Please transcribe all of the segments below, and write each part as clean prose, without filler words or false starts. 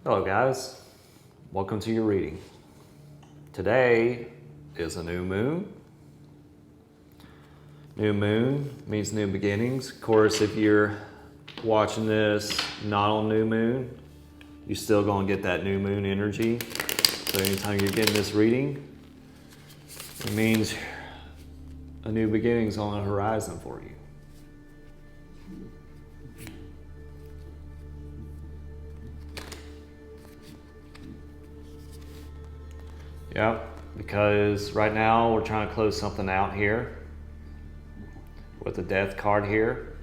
Hello guys, welcome to your reading. Today is a new moon. New moon means new beginnings. Of course, if you're watching this not on new moon, you're still gonna get that new moon energy. So anytime you're getting this reading, it means a new beginning's on the horizon for you. Yep, because right now we're trying to close something out here with the death card here.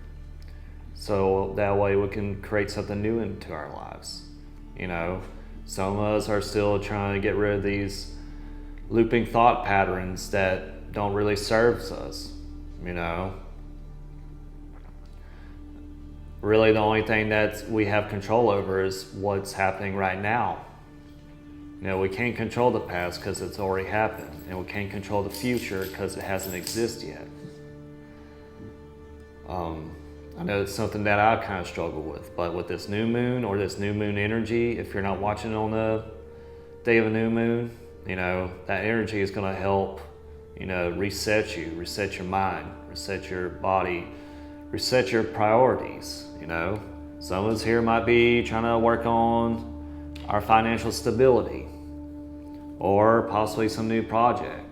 So that way we can create something new into our lives. You know, some of us are still trying to get rid of these looping thought patterns that don't really serve us, you know. Really the only thing that we have control over is what's happening right now. You know, we can't control the past because it's already happened, and we can't control the future because it hasn't existed yet. I know it's something that I kind of struggle with, but with this new moon or this new moon energy, if you're not watching on the day of a new moon, you know, that energy is going to help, you know, reset you, reset your mind, reset your body, reset your priorities, you know. Some of us here might be trying to work on our financial stability, or possibly some new project,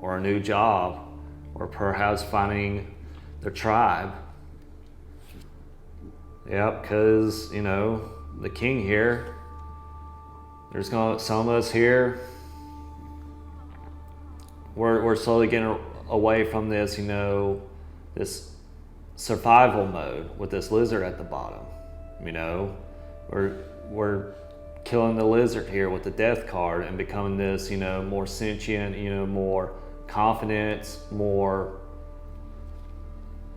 or a new job, or perhaps finding the tribe. Yep, because, you know, the king here, there's gonna, some of us here, we're slowly getting away from this, you know, this survival mode with this lizard at the bottom. You know, we're killing the lizard here with the death card and becoming this, you know, more sentient, you know, more confident, more,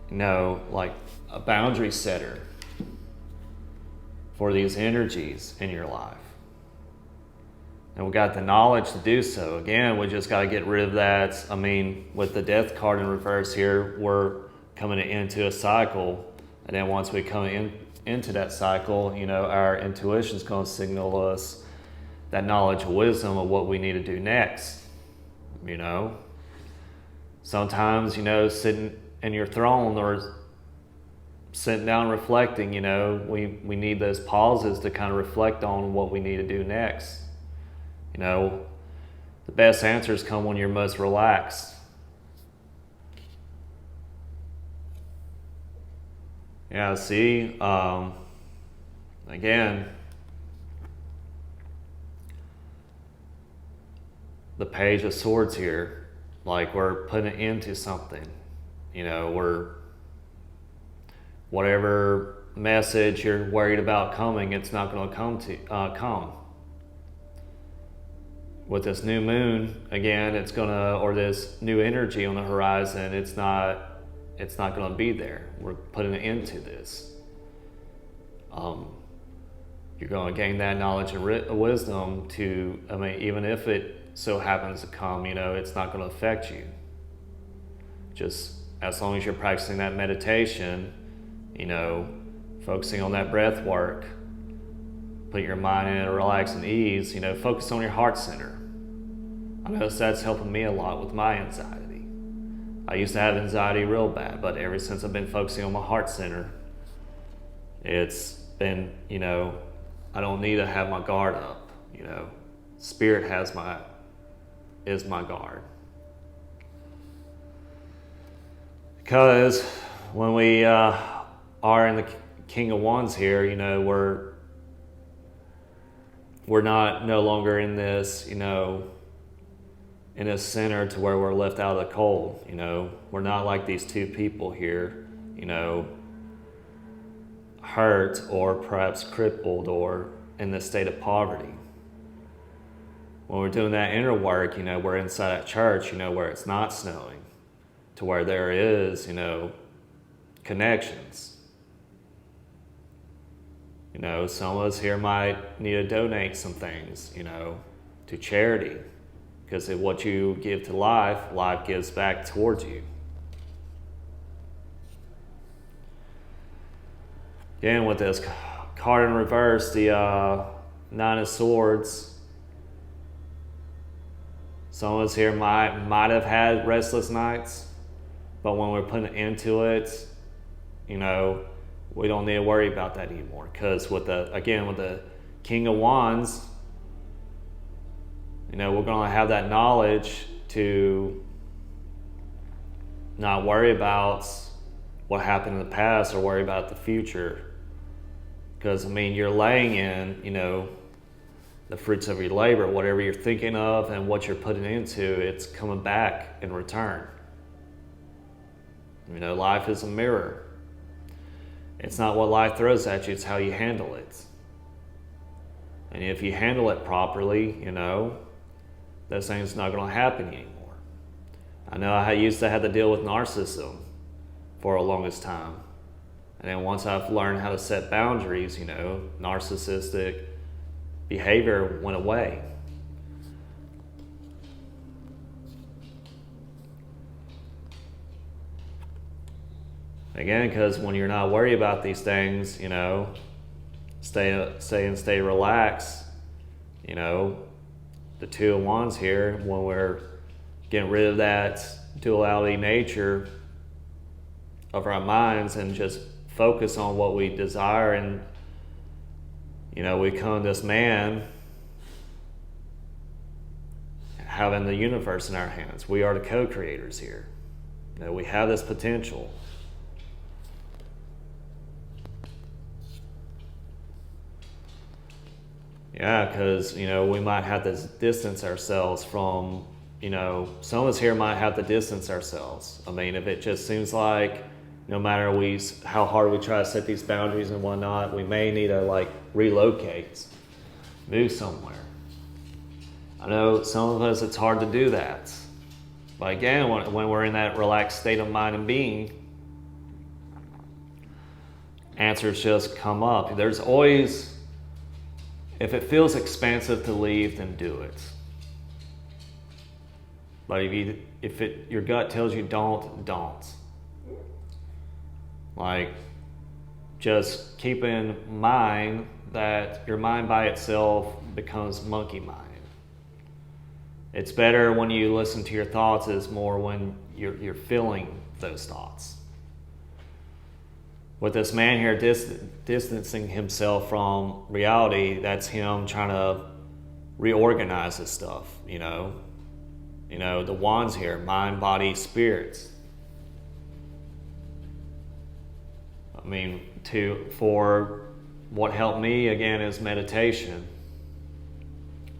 you know, like a boundary setter for these energies in your life. And we got the knowledge to do so. Again, we just got to get rid of that. I mean, with the death card in reverse here, we're coming into a cycle. And then once we come into that cycle, you know, our intuition is going to signal us that knowledge and wisdom of what we need to do next. You know, sometimes, you know, sitting in your throne or sitting down reflecting, you know, we need those pauses to kind of reflect on what we need to do next. You know, the best answers come when you're most relaxed. Yeah, see, again, the Page of Swords here, like we're putting it into something. You know, we're, whatever message you're worried about coming, it's not going to come. With this new moon, again, it's gonna, or this new energy on the horizon, it's not gonna be there. We're putting an end to this. You're gonna gain that knowledge and wisdom to, I mean, even if it so happens to come, you know, it's not gonna affect you. Just as long as you're practicing that meditation, you know, focusing on that breath work, put your mind in a relax and ease, you know, focus on your heart center. I notice that's helping me a lot with my anxiety. I used to have anxiety real bad, but ever since I've been focusing on my heart center, it's been, you know, I don't need to have my guard up, you know. Spirit is my guard. Because when we are in the King of Wands here, you know, we're no longer in this, you know, in a center to where we're left out of the cold. You know, we're not like these two people here, you know, hurt or perhaps crippled or in this state of poverty. When we're doing that inner work, you know, we're inside that church, you know, where it's not snowing, to where there is, you know, connections. You know, some of us here might need to donate some things, you know, to charity. Because of what you give to life, life gives back towards you. Again, with this card in reverse, the Nine of Swords, some of us here might have had restless nights, but when we're putting into it, we don't need to worry about that anymore. Because with the King of Wands, we're going to have that knowledge to not worry about what happened in the past or worry about the future. Because, you're laying in, the fruits of your labor. Whatever you're thinking of and what you're putting into, it's coming back in return. Life is a mirror. It's not what life throws at you, it's how you handle it. And if you handle it properly, those things are not going to happen anymore. I know I used to have to deal with narcissism for the longest time. And then once I've learned how to set boundaries, narcissistic behavior went away. Again, because when you're not worried about these things, stay relaxed. The Two of Wands here, when we're getting rid of that duality nature of our minds and just focus on what we desire, and we become this man having the universe in our hands. We are the co-creators here. We have this potential. Yeah, because, we might have to distance ourselves from, some of us here might have to distance ourselves. If it just seems like no matter how hard we try to set these boundaries and whatnot, we may need to relocate, move somewhere. I know some of us, it's hard to do that. But again, when we're in that relaxed state of mind and being, answers just come up. There's always, if it feels expansive to leave, then do it. But if your gut tells you don't. Just keep in mind that your mind by itself becomes monkey mind. It's better when you listen to your thoughts, is more when you're feeling those thoughts. With this man here distancing himself from reality, that's him trying to reorganize this stuff, the wands here, mind, body, spirits. For what helped me, again, is meditation.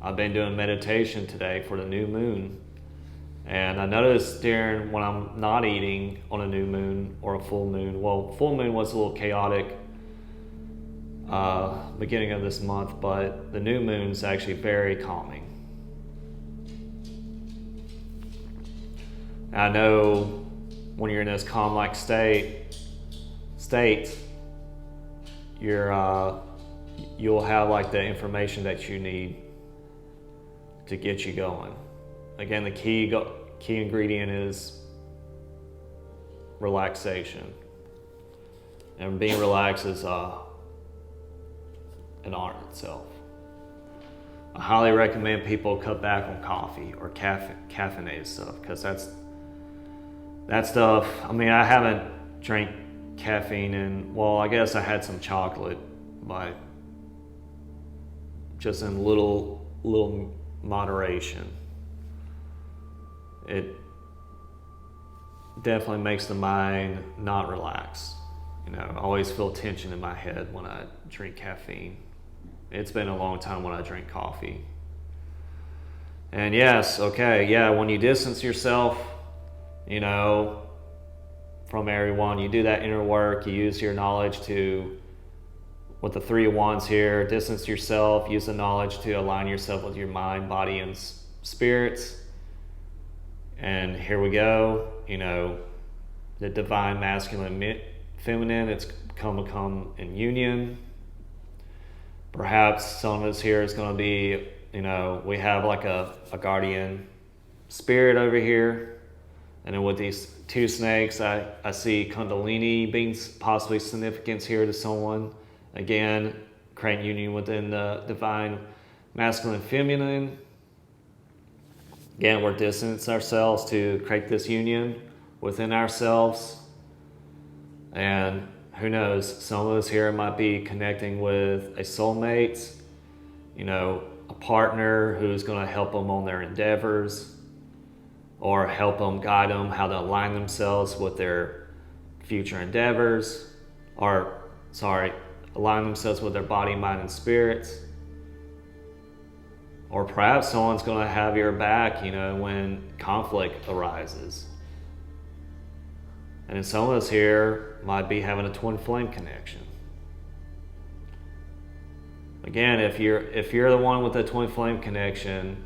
I've been doing meditation today for the new moon. And I noticed when I'm not eating on a new moon or a full moon, full moon was a little chaotic beginning of this month, but the new moon's actually very calming. And I know when you're in this calm-like state, you'll have the information that you need to get you going. Again, the key ingredient is relaxation. And being relaxed is an art itself. I highly recommend people cut back on coffee or caffeinated stuff, because that stuff, I haven't drank caffeine in, I guess I had some chocolate, but just in little moderation. It definitely makes the mind not relax. I always feel tension in my head when I drink caffeine. It's been a long time when I drink coffee. And when you distance yourself, from everyone, you do that inner work, you use your knowledge to, with the Three of Wands here, distance yourself, use the knowledge to align yourself with your mind, body, and spirits. And here we go, the divine masculine, feminine, it's come in union. Perhaps some of us here is going to be, we have a guardian spirit over here. And then with these two snakes, I see Kundalini being possibly significance here to someone. Again, create union within the divine masculine and feminine. Again, we're distancing ourselves to create this union within ourselves. And who knows, some of us here might be connecting with a soulmate, a partner who's going to help them on their endeavors, or help them, guide them how to align themselves with their future endeavors, align themselves with their body, mind, and spirits. Or perhaps someone's going to have your back, when conflict arises. And then some of us here might be having a twin flame connection. Again, if you're the one with the twin flame connection,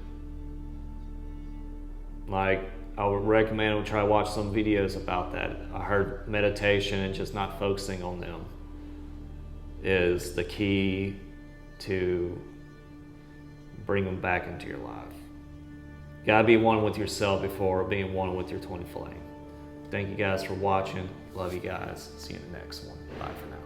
I would recommend we try to watch some videos about that. I heard meditation and just not focusing on them is the key to bring them back into your life. You gotta be one with yourself before being one with your twin flame. Thank you guys for watching. Love you guys. See you in the next one. Bye for now.